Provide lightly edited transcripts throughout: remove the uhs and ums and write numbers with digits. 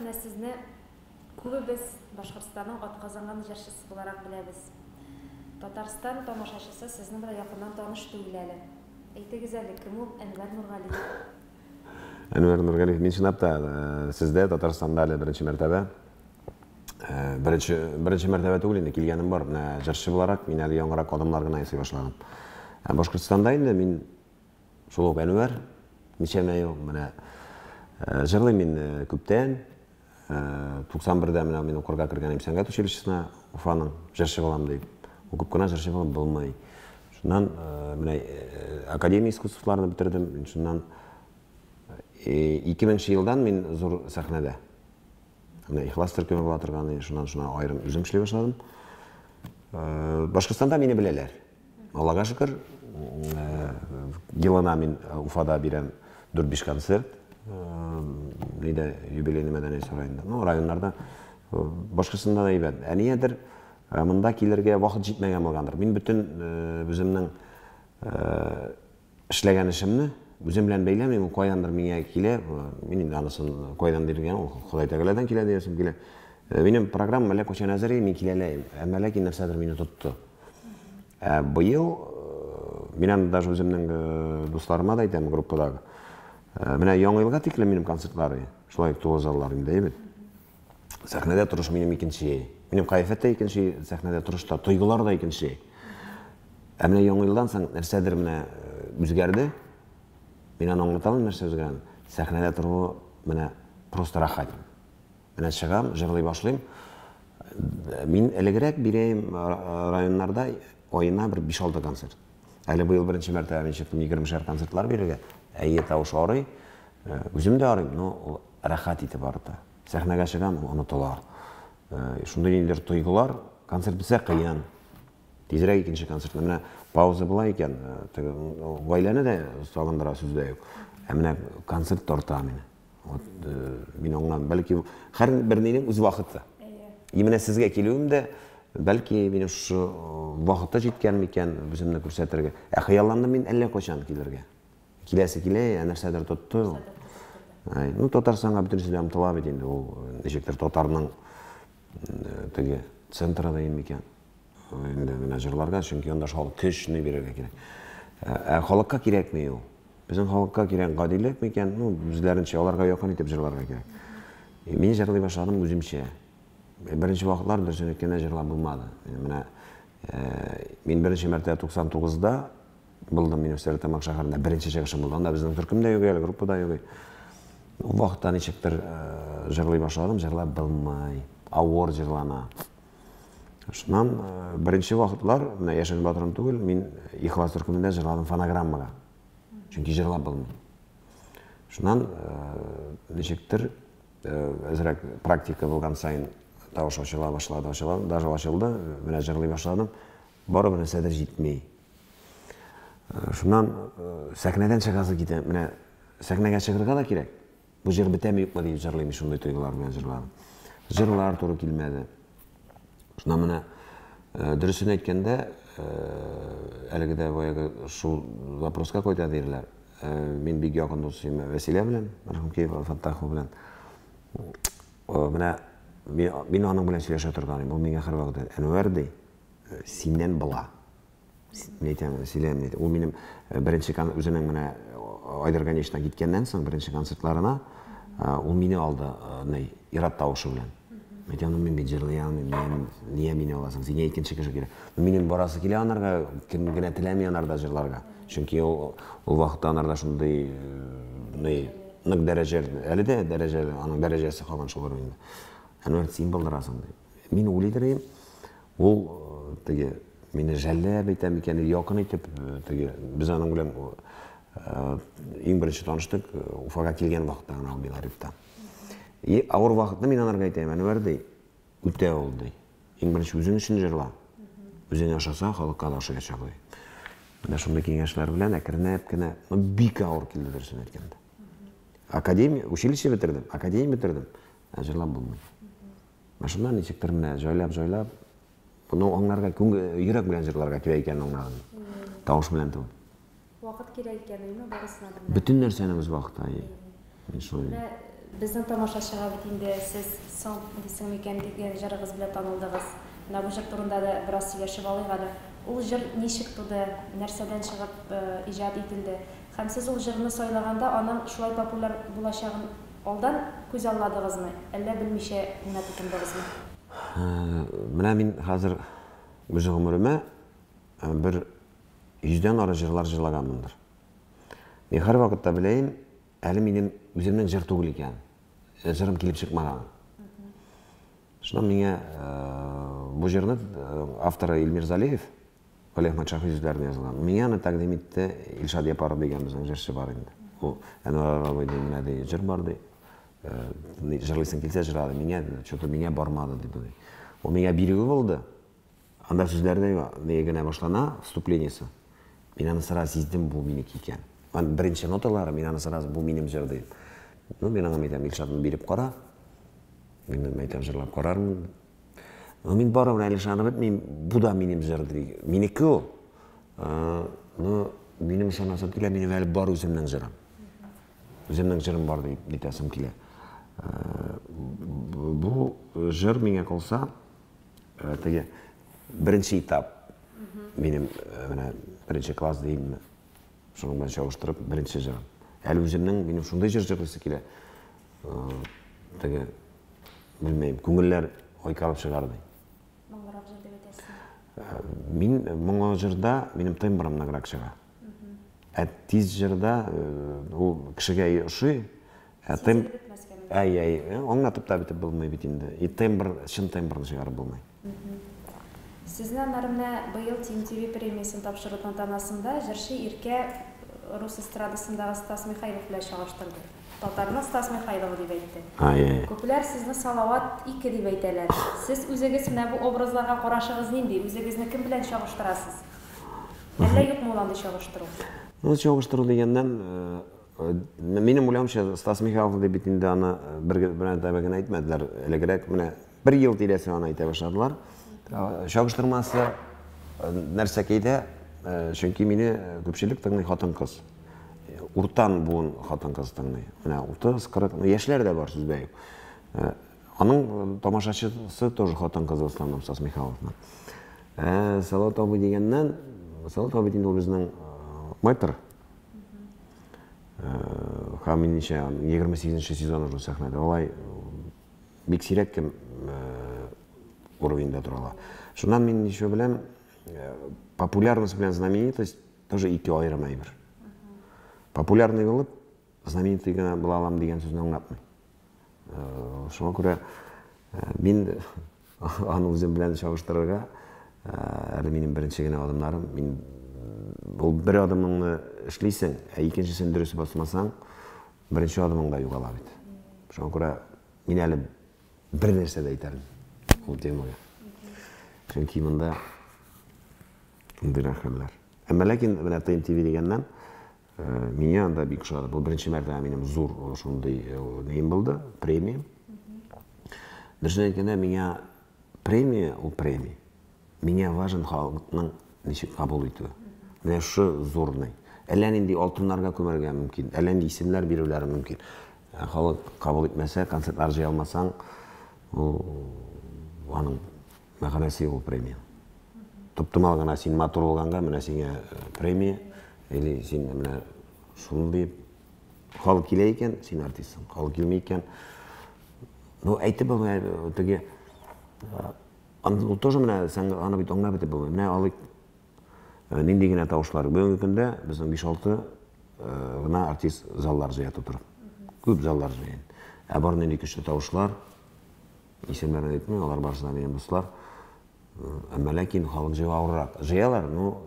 менә сезне күбебез Башкортстанның атказанган җырчысы буларак беләбез. Татарстан тамашачысы сезне белән якыннан таныш түгел әле. Әйтегез әле, кем ул Әнвәр Нургалиев? Әнвәр Нургалиев, мин чынлап та сездә Татарстанда әле беренче мәртәбә. Беренче мәртәбә түгел инде килгәнем бар. Менә җырчы буларак мин әле яңарак адымнар гына ясый башлаган. Башкортстанда инде мин шул ук Әнвәр, ничәмә ел менә җырлыйм мин күптән. 91-дә менә мин укырга кергәнем сәнгать училищесына, Уфаның җырчы булам дип. Укып кына җырчы булып булмый. Шуннан менә академия искусстволарны бетердем. Шуннан 2000 елдан мин зур сәхнәдә. Менә Ихлас төркеме була торган, шуннан аерым үзем эшли башладым. Башкортстанда мине беләләр. Аллага шөкер, елына мин Уфада бирәм 4-5 концерт. Нидә юбилейный мәдәни сарайында. Ну, районнарда Башкортстанда да әйбәт. Әниядер монда килергә вакыт җитмәгән булгандыр. Мин бөтен үземнең эшләгән эшемне үзем белән бәйләмим, кайдандыр миңа килә. Мин инде анысын кайдан биргән, ул Ходай Тәгаләдән килә диясем килә. Минем программам әле кочан әзер, мин киләләйм. Әмма ләкин нәрсәдер мине тотты. Быел мин даже үземнең дусларыма да әйтәм группадагы. Менә яңа елга тиклем минем концертлары, шулай тугыз аллар инде әйбәт. Сәхнәдә торыш минем икенче. Минем кайфәт та икенче, сәхнәдә торышта тойгылар да икенче. Менә яңа елдан соң нәрсәдер менә үзгәрде. Мин аны аңлаталым нәрсә үзгәргән. Сәхнәдә тору менә просто рахат. Менә чыгам, җырлый башлыйм. Мин элегрәк бирәм районнарда аена бер 5-6 концерт. Әле быел беренче мәртәбә мин чыктым 20 концертлар бирергә. Әйе тавыш арый. Үзем дә арыйм, но рахат итеп арыта. Сәхнәгә чыгам, онытыла. Шундый ниндидер тойгылар, концерт бирсә кыен. Тизрәк икенче концерт. Менә пауза була икән, гаиләне дә сагындыра сүздә юк. Менә концерт тарта мине. Мин аңлам, бәлки һәр бернинең үз вакыты. Менә сезгә килүем дә бәлки минем шу вакыты җиткән микән үземне күрсәтергә. Хыялландым мин әллә качан килергә. Киләсе килә, нәрсәдер тотты. Ну, Татарстанга бөтенләй омтыла бит инде ул ничектер татарның теге центры да микән. Инде менә җырларга, чөнки анда халык көчне бирергә кирәк. Халыкка кирәкми ул. Безнең халыкка кирәк гадилек микән? Ну, үзләренчә аларга якын итеп җырларга кирәк. Мин җырлый башладым үземчә. Беренче вакытлар дөресен әйткәндә җырлап булмады. Менә мин беренче мәртәбә 99-да булдым мин Стәрлетамак шәһәрендә беренче чыгышым булды. Анда безнең төркемдә юк, әле группада юк. Ул вакытта ничектер җырлый башладым, җырлап булмай. Авыр җырлана. Шуннан беренче вакытлар, менә Яшен Батырым түгел, мин Ихлас төркемендә җырладым фонограммага. Чөнки җырлап булмый. Шуннан ничектер әзрәк практика булган сайын тавыш ачыла башлады, даже ачылды, менә җырлый башладым. Барыбер нәрсәдер җитмәй. Шуннан сәхнәдән чыгасы китә. Менә сәхнәгә чыгырга да кирәк. Бу җыр бетәме юкмы дип җырлыйм, шундый тойгылар белән җырладым. Җырлар туры килмәде. Шуннан менә дөресен әйткәндә, әлегедә баягы шул вопроска кайта диярләр. Мин бик якын дусым Вәсилә белән, мәрхүм Киева Фаттахов белән. Менә мин аның белән сөйләшә торганым. Ул миңа һәрвакыт Әнвәр ди, синнән була. Мин әйтәм, сөйләм. Ул минем беренче үзенең менә Айдар Ганешевтан киткәннән соң беренче концертларына ул мине алды, Ират тавышы белән. Мәйтәм, мин бит җырлыйм, нигә мине аласың? Сиңа икенче кеше кирәк. Минем барасы килә анарга, кем генә теләми анарда җырларга. Чөнки ул вакытта анарда шундый нык дәрәҗә, әле дә дәрәҗә, аның дәрәҗәсе калган шул инде. Әнвәр син булдырасың ди. Мин уйлыйм, ул теге мине жәлләп әйтәм икән, якын итеп теге без аның белән иң беренче таныштык Уфага килгән вакытта гына ул Белорифтан. Авыр вакытны мин анарга әйтәм, Әнвәр ди, үтә ул ди. Иң беренче үзең өчен җырла. Үзең ашаса, халыкка да ашаячак ди. Менә шундый киңәшләр белән әкренәп кенә бик авыр килде дөресен әйткәндә. Академия, училище бетердем, академия бетердем. Җырлап булмый. Шуннан ничектер менә җайлап, буны аңларга йөрәк белән җырларга кирәк икән аңладым. Тавыш белән түгел. Вакыт кирәк икән, барысына да. Bütün нәрсәне үз вакыты. Мин шулай. Безнең тамашачыга бит инде сез соң дисең микән дигән җырыгыз белән танылдыгыз. Менә бу җыр турында да бераз сөйләшеп алыйк әле. Ул җыр ничек туды, нәрсәдән чыгып иҗат ителде? Һәм сез ул җырны сайлаганда аның шулай популяр булачагын алдан күз алладыгызмы, әллә белмичә генә тотындыгызмы? Менә мин хәзер үз гомеремә бер 100дән ары җырлар җырлаганмындыр. Мин һәр вакытта беләм, әле минем үземнең җыр түгел икән. Җырым килеп чыкмаган. Шуннан миңа бу җырны авторы Илмир Залиев, Олег Матшахи сүзләренә язылган. Миңа аны тәкъдим итте Илшат Япаров дигән безнең җырчы бар инде. Ул Әнвәр Арабай менә ди җыр бар ди. Җырлыйсың килсә җырлады. Миңа что-то миңа бармады диде. Ул миңа бирүе булды. Анда сүзләрдә генә башлана вступлениесе. Мин аны сразу сиздем, бу минеке икән. Беренче ноталары мин аны сразу бу минем җыр дим. Ну, мин аңа әйтәм, Илшатны биреп кара. Мин әйтәм, җырлап карармын. Мин барам Илшатны бит, мин бу да минем җыр ди. Минеке ул. Ну, минем ышанасым килә, минем әле бар үземнең җырым. Үземнең җырым бар дип әйтәсем килә. Бу җыр миңа калса, теге беренче этап. Минем менә беренче класс деймме. Шуның белән чагыштырып беренче җырым. Әле үземнең минем шундай җыр җырлыйсы килә. Теге белмәйм, күңелләр айкалып чыгарды. Моңгырак җыр дип әйтәсез. Мин моңа җырда минем тембрым награк чыга. Тиз җырда ул кешегә ошый. Аңлатып та битеп булмый бит инде. И тембр, чын тембрны чыгарып булмый. Сезнең нәрмә быел ТМТV премиясын тапшыру тантанасында җырчы Иркә рус эстрадасындагы Стас Михайлов белән чагыштырды. Татарның Стас Михайлов дип әйтте. Күпләр сезне Салават 2 дип әйтәләр. Сез үзегез менә бу образларга карашыгыз нинди? Үзегезне кем белән чагыштырасыз? Әллә юкмы ул анда чагыштыру? Ну, чагыштыру дигәннән, минем уйлавымча, Стас Михайлов дип бит инде аны берәр тәбәгән әйтмәделәр. Элегрәк менә 1 ел тирәсе аны әйтә башладылар. Чагыштырмасы нәрсә кайда? Чөнки мине күпчелек тыңлый хатын-кыз. Уртан буын хатын-кыз тыңлый. Менә 30-40 яшьләр дә бар сүздә юк. Аның тамашачысы тоже хатын-кыз в основном Стас Михайловның. Салават абый дигәннән, Салават абый инде безнең мэтр. Һәм минемчә 28нче сезон уже сәхнәдә. Алай бик сирәк кем уровеньда торала. Шуннан мин еще беләм, популярность белән знаменитость тоже ике аерым әйбер. Популярный булып, знаменитый гына була алам дигән сүзне аңлатмый. Шуңа күрә мин аны үзем белән чагыштырырга, әле минем беренче генә адымнарым, мин бу бер адымыңны эшлисең, икенчесен дөрес басмасаң, беренче адымың да югала бит. Шуңа күрә мин әле бер нәрсә дә әйтәм ул темага. Чөнки монда дирәхәлләр. Әмма ләкин менә ТМТV дигәннән миңа анда бик ошады. Бу беренче мәртәбә минем зур шундый нем булды, премия. Дөресен әйткәндә, миңа премия, ул премия. Миңа важен халыкның ничек кабул итүе. Менә шу зурный. Әллә нинди алтыннарга күмәргә мөмкин, әллә нинди исемнәр бирүләре мөмкин. Халык кабул итмәсә, концертлар җыя алмасаң, ул аның мәгънәсе ул премия. Туптымал гына син матур булганга, менә сиңа премия, или син менә шундый халык килә икән, син артистсың. Халык килмәй икән. Ну, әйтеп булмый, теге аны тоже менә сән аны бит аңлап бетеп булмый. Менә алык нинди генә тавышлар. Бүгенге көндә безнең 5-6 гына артист заллар җыя тотыр. Күп заллар җыя. Бар нинди көчле тавышлар, исемнәрен әйтмим, алар барысында минем дуслар. Әмма ләкин халык җыя авыррак. Җыялар, ну,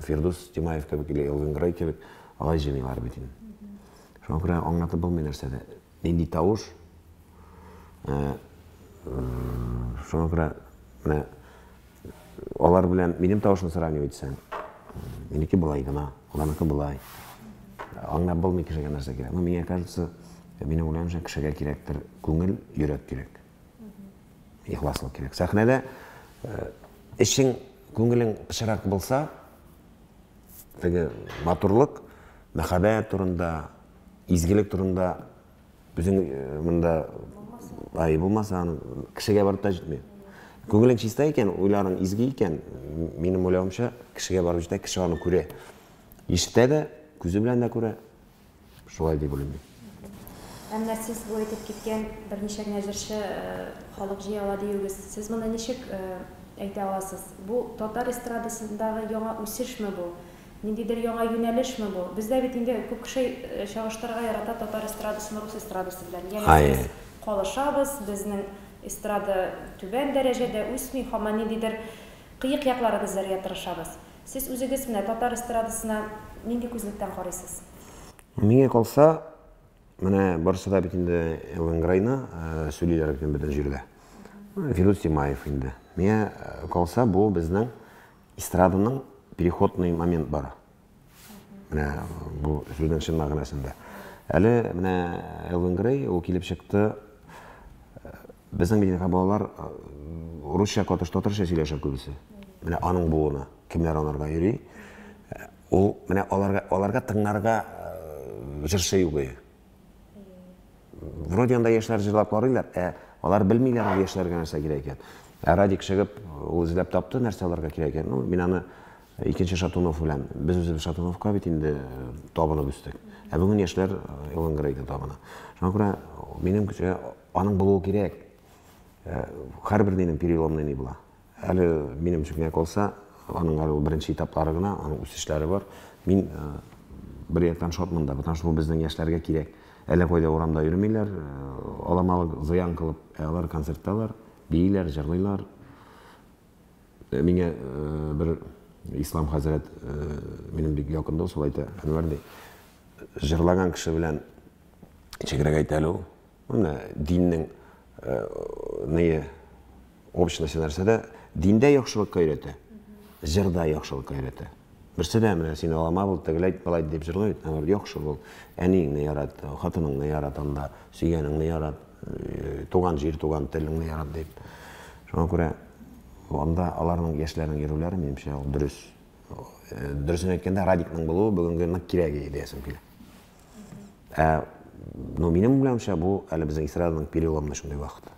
Фирдус Тимаев кебек или Элвин Грей кебек алай җыялар бит инде. Шуңа күрә аңлатып булмый нәрсәдә. Нинди тавыш? Шуңа күрә менә алар белән минем тавышны сравнивать итсәң, минеке булай гына, аларныкы булай. Аңлап булмый кешегә нәрсә кирәк. Ну, миңа кажется, минем уйлавымча, кешегә кирәктер күңел, йөрәк кирәк. Ихласлык кирәк. Сәхнәдә эшең, күңелең пычрак булса, теге матурлык, мәхәббәт турында, изгелек турында Біздің мында ай болмаса аны кішіге барып та жетмейді. Көңілің чиста екен, ойларың изгі екен, менің ойлауымша кішіге барып жетті, кіші аны көре. Ишітеді, көзі білән дә көре. Шулай деп ойлаймын. Әмма сіз бұл айтып кеткен бірнеше генә җырчы халық җыя ала диюгез. Сіз моны ничек әйтә аласыз? Бу татар эстрадасындагы яңа үсешме бу? Ниндидер яңа юнәлешме бу? Бездә бит инде күп кеше чагыштырырга ярата татар эстрадасын рус эстрадасы белән. Ягъни без калышабыз, безнең эстрада түбән дәрәҗәдә үсми, һаман ниндидер кыек якларын эзләргә тырышабыз. Сез үзегез менә татар эстрадасына нинди күзлектән карыйсыз? Миңа калса, менә барысы да бит инде Элвенграйны сөйлиләр бит бөтен җирдә. Фирдус Тимаев инде. Миңа калса, бу безнең эстраданың переходный момент бар. Менә бу сүзнең чын мәгънәсендә. Әле менә Элвенграй ул килеп чыкты. Безнең бит балалар русча катыш татарча сөйләшә күбесе. Менә аның буына кемнәр анарга йөри. Ул менә аларга тыңларга җырчы югы. Вроде анда яшьләр җырлап карыйлар, алар белмиләр яшьләргә нәрсә кирәк икән. Радик чыгып, ул эзләп тапты, нәрсә аларга кирәк икән. Ну, мин аны икенче Шатунов белән, без үзебез Шатуновка бит инде табынып үстек. Бүген яшьләр Элвенграйда табына. Шуңа күрә минем көчә аның булуы кирәк. Һәрбер динең переломный була. Әле минем чүкмә калса, аның әле беренче этаплары гына, аның үсешләре бар. Мин bir яктан шатмын да, потому что бу безнең яшьләргә кирәк. Әле кайда урамда йөрмиләр, аламалы зыян кылып, алар концертлар, бийләр, җырлыйлар. Миңа бер ислам хәзрәт минем бик якында шулай әйтә, Әнвәр ди. Җырлаган кеше белән чигрәк әйтә ул. Менә диннең нәе общность нәрсәдә, диндә яхшылыкка өйрәтә, җырда яхшылыкка өйрәтә. Берсе дә менә син алама бул, тегеләйт балайт дип җырлый, әмма яхшы бул. Әнingне ярат, хатыныңны ярат анда, сөйгәнеңне ярат, туган җир, туган телеңне ярат дип. Шуңа күрә анда аларның яшьләрнең йөрүләре минемчә ул дөрес. Дөресен әйткәндә, Радикның булуы бүгенге нык кирәк иде дисем килә. Но минем беләнчә бу әле безнең эстраданың переломный шундый вакыт.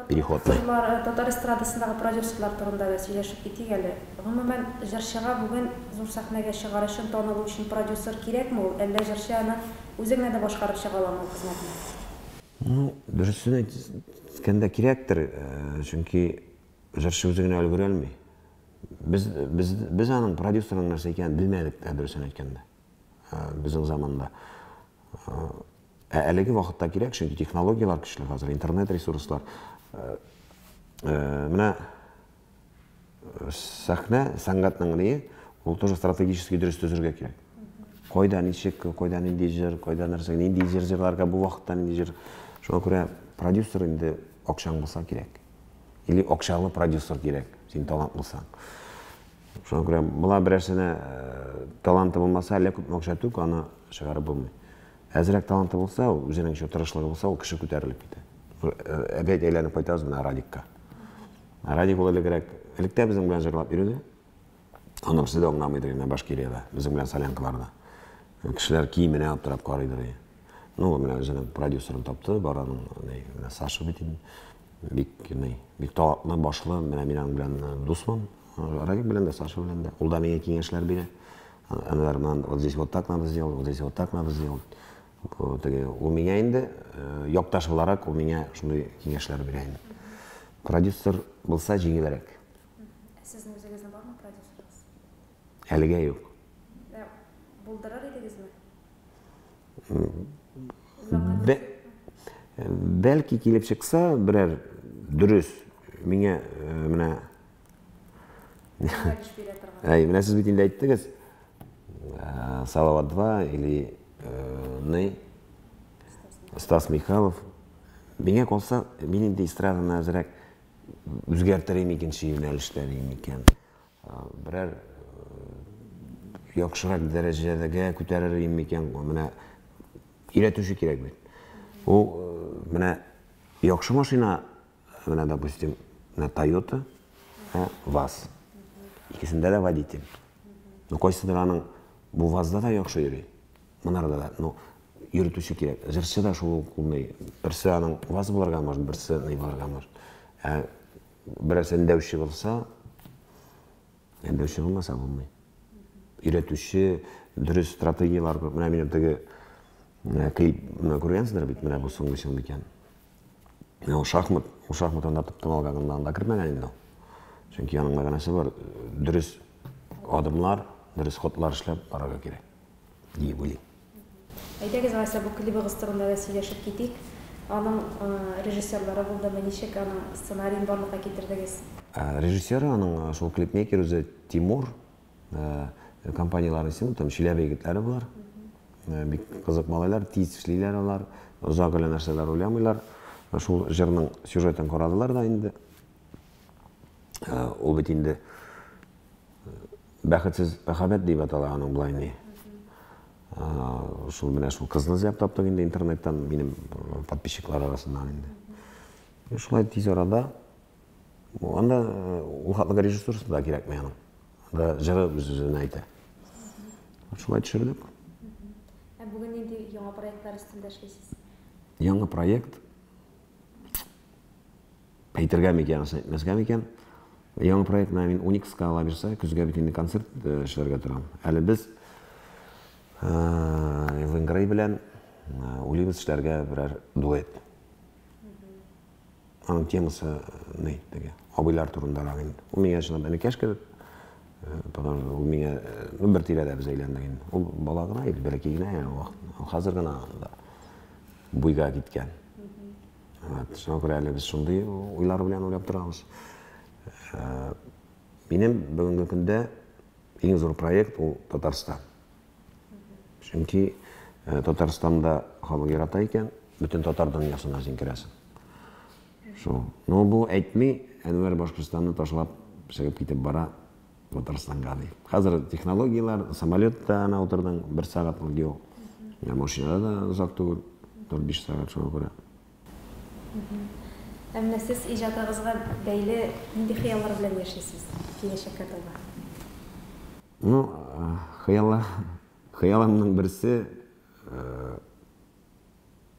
Переход. Татар эстрадасындагы продюсерлар турында да сөйләшеп китик әле. Гомумән, җырчыга бүген зур сәхнәгә чыгар өчен, танылу өчен продюсер кирәкме ул? Әллә җырчы аны үзе генә дә башкарып чыга аламы хезмәтне? Ну, дөресен әйткәндә кирәктер, чөнки җырчы үзе генә өлгерә алмый. Без аның продюсерның нәрсә икәнен белмәдек тә, дөресен әйткәндә. Безнең заманда. Әлеге вакытта кирәк, чөнки технологиялар көчле хәзер, интернет ресурслар. Менә сәхнә, сәнгатьнең ние, ул тоже стратегически дөрес төзергә кирәк. Кайда ничек, кайда нинди җыр, кайда нәрсә, нинди җырларга бу вакытта нинди җыр. Шуңа күрә продюсер инде акчаң булса кирәк. Или акчалы продюсер кирәк, син талант булсаң. Шуңа күрә була берәрсенә таланты булмаса, әллә күп акча түк, аны чыгарып булмый. Әзрәк таланты булса, үзенең тырышлыгы булса, ул кеше күтәрелеп китә. Әбәйт әйләнеп кайтабыз менә Радикка. Радик ул элегрәк, электә безнең белән җырлап йөрде. Аны берсе дә аңламыйдыр инде Башкириядә, безнең белән солянкаларда. Кешеләр киеменә аптырап карыйдыр. Ну, менә үзенең продюсерын тапты, бараның менә Саша бит бик талантлы, башлы, менә минең белән дусман. Радик белән дә, Саша белән дә. Ул да миңа киңәшләр бирә. Әнвәр, вот здесь вот так надо сделать, вот здесь вот так надо сделать. У меня инде якташ буларак, у меня шундый киңәшләр бирә инде. Продюсер булса җиңелрәк. Сезнең үзегезнең бармы продюсерыгыз? Әлегә юк. Булдырыр идегезме? Бәлки килеп чыкса, берәр дөрес миңа менә менә сез бит инде әйттегез. Салават 2 или Стас Михайлов. Миңа калса, мин инде эстраданы әзрәк үзгәртергә икенче юнәлештән икән. Берәр яхшырак дәрәҗәдәге күтәрергә икән, менә өйрәтүче кирәк бит. Ул менә яхшы машина, менә допустим, менә Toyota, ВАЗ. Икесендә дә водитель. Ну, кайсыдыр аның бу ВАЗда да яхшы йөри. Монарда да, ну, үйретуші керек. Жыршы да шул кулный. Бірсі аның вазы боларга может, бірсі не боларга может. Бірәс әндәүші болса, әндәүші болмаса болмай. Үйретуші, дұрыс стратегиялар, мына мен теге клип көргенсіздер бит, мына бұл соңғы сен екен. Шахмат ойнатып тамалғаннан да кірмеген енді. Чөнки аның мәгънәсе бар, дұрыс адымлар, дұрыс ходлар эшләп барырга кирәк. Дип уйлыйм. Әйдәгез, алайса бу клибыгыз турында да сөйләшеп китик. Аның режиссерлары булдымы, ничек аның сценарийын барлыкка китердегез? Режиссеры аның шул клипмейкер үзе Тимур, компанияларын исеме, там Челәбе егетләре булар. Бик кызык малайлар, тиз эшлиләр алар, озак гына нәрсәләр уйламыйлар. Шул җырның сюжетын карадылар да инде. Ул бит инде бәхетсез мәхәббәт дип атала аның булайны. Шул менә шул кызны эзләп таптык инде интернеттан минем подписчиклар арасыннан инде. Шулай тиз арада анда ул хатлык режиссурасы да кирәкми аның. Да җыры үзенә әйтә. Шулай төшердек. Бүген инде яңа проектлар өстендә эшлисез. Яңа проект. Әйтергә микән, әйтмәскә микән? Яңа проектны мин Уникска ала бирсә, көзгә бит инде концерт эшләргә торам. Әле без Венгрия белән уйлыйбыз эшләргә берәр дуэт. Аның темасы ни теге? Абыйлар турында инде. Ул миңа чынлап энекәш кебек. Потому что ул миңа бер тирәдә без әйләндек инде. Ул бала гына иде, бәләкәй генә вакыт. Хәзер гына буйга киткән. Шуңа күрә әле без шундый уйлар белән уйлап торабыз. Минем бүгенге көндә иң зур проект ул Татарстан. Чөнки Татарстанда халык ярата икән, бөтен татар дөньясына син керәсең. Шул. Но бу әйтми, Әнвәр Башкортстанны ташлап чыгып китеп бара Татарстанга ди. Хәзер технологиялар, самолетта ана утырдың, 1 сәгатьлек юл. Машинада да озак түгел, 4-5 сәгать шуңа күрә. Әмма сез иҗатыгызга бәйле нинди хыяллар белән яшисез? Киләчәккә таба. Ну, хыялымның берсе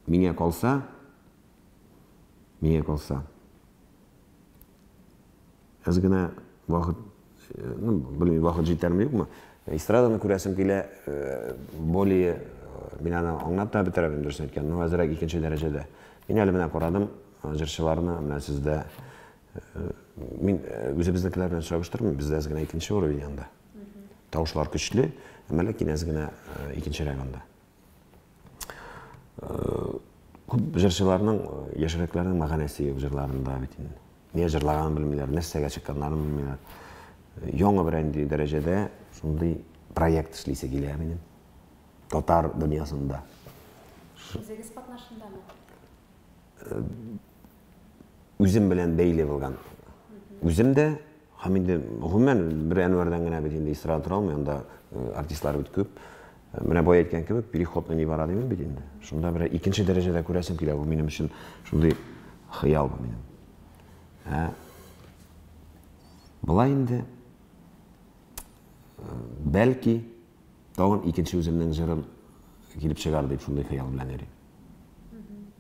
миңа калса, аз гына вакыт, белмим, вакыт җитәрме юкмы? Эстраданы күрәсем килә, более мин аны аңлап та бетерәм дөрес әйткән, но әзрәк икенче дәрәҗәдә. Мин әле менә карадым, җырчыларны, менә сездә мин үзебезнекеләр белән чагыштырмыйм, бездә аз гына икенче уровень анда. Тавышлар көчле, әмма ләкин аз гына икенчерәк анда. Күп җырчыларның, яшьрәкләрнең мәгънәсе юк җырларында бит инде. Ни җырлаганын белмиләр, нәрсәгә чыкканнарын белмиләр. Яңа бер инде дәрәҗәдә шундый проект эшлисе килә минем. Татар дөньясында. Үзегез катнашындамы? Үзем белән бәйле булган. Үзем дә, һәм инде гомумән бер Әнвәрдән генә бит инде эстрада тора алмый, анда артистлар бит күп. Менә бай әйткән кебек, переходны не бара димем бит инде. Шунда бер икенче дәрәҗәдә күрәсем килә, бу минем өчен шундый хыял бу минем. Булай инде бәлки тагын икенче үземнең җырым килеп чыгар дип шундый хыял белән йөрим.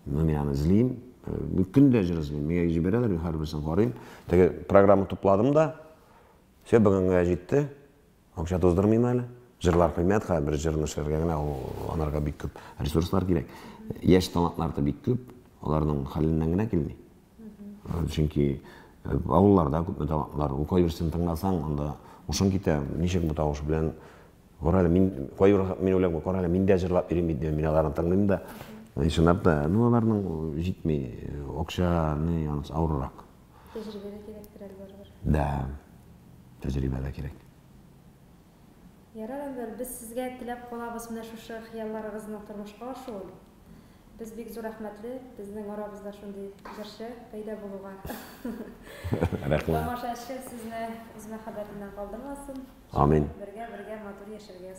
Мин аны эзлим, көндә җыр эзлим, миңа җибәрәләр, мин һәрберсен карыйм. Теге программа тупладым да, все бүгенгә җитте. Акча туздырмыйм әле. Җырлар кыйммәт, бер җырны эшләргә генә анарга бик күп ресурслар кирәк. Яшь талантлар да бик күп, аларның хәленнән генә килми. Чөнки авылларда күп талантлар, ул кайберсен тыңласаң, анда ушың китә, ничек бу тавыш белән карале, мин уйлап карале, мин дә җырлап йөрим бит, мин аларны тыңлыйм да. Шунлап да, аларның җитми, акчаны яныс авыррак. Тәҗрибәдә кирәктер әлбәттә. Да, тәҗрибәдә кирәк. Ярар, Әнвәр, без сезгә теләп калабыз менә шушы хыялларыгызны тормышка ашыру. Без бик зур рәхмәтле, безнең арабызда шундый җырчы пайда булуга. Рәхмәт. Тамашачы сезне үз мәхәббәтеннән калдырмасын. Амин. Бергә матур яшәргә.